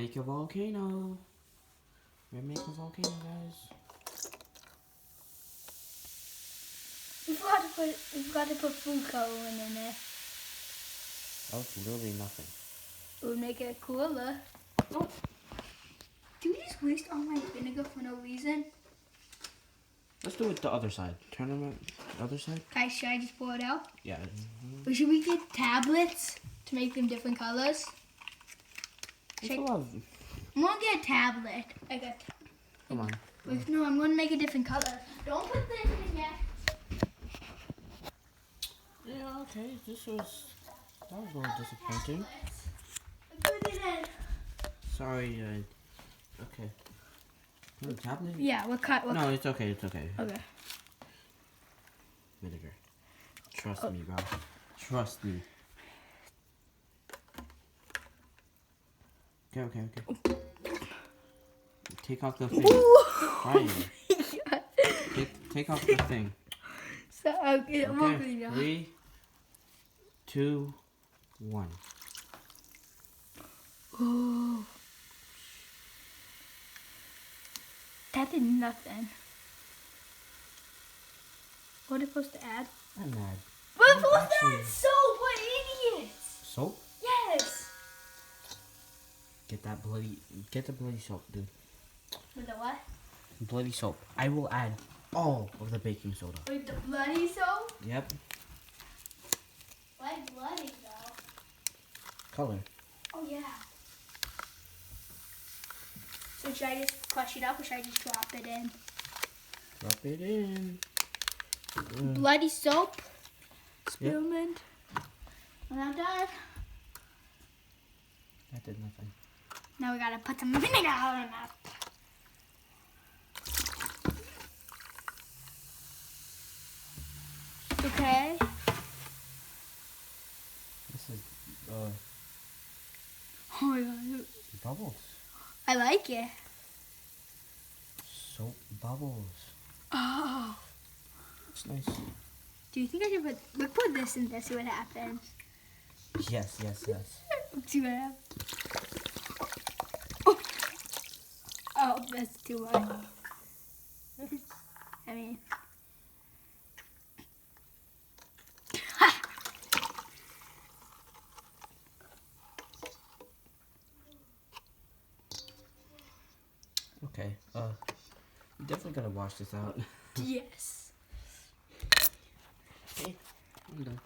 Make a volcano. We're gonna make a volcano, guys. We forgot to put food coloring in there. That was literally nothing. It would make it cooler. Oh. Do you just waste all my vinegar for no reason? Let's do it the other side. Turn them on the other side. Should I just pour it out? Yeah. Or should we get tablets to make them different colors? There's a lot of... I'm gonna get a tablet. Come on. Wait, no, I'm gonna make a different color. Don't put this in yet. Yeah, okay. That was a little disappointing. Put it in. Sorry, okay. Tablet? Yeah, No, it's okay, it's okay. Okay. Vinegar. Trust me, bro. Trust me. Okay. Take off the thing. Ryan. Take off the thing. So, okay, I'm Okay, opening now. 3, 2, 1. Oh. That did nothing. What are we supposed to add? I'm mad. We're supposed to add soap! We're idiots! Soap? Yes! Get the bloody soap, dude. With the what? Bloody soap. I will add all of the baking soda. With the bloody soap? Yep. Why bloody though? Color. Oh yeah. So should I just crush it up or should I just drop it in? Drop it in. Bloody soap. Experiment. Yep. When I'm done. That did nothing. Now we gotta put some vinegar on it. Okay. This is Oh my god. bubbles. I like it. Soap bubbles. Oh. It's nice. Do you think I should put this in there, see what happens? Yes. Let's see what happens. Oh, that's too much. I mean. Okay. You definitely gotta wash this out. Yes. Okay. I'm done.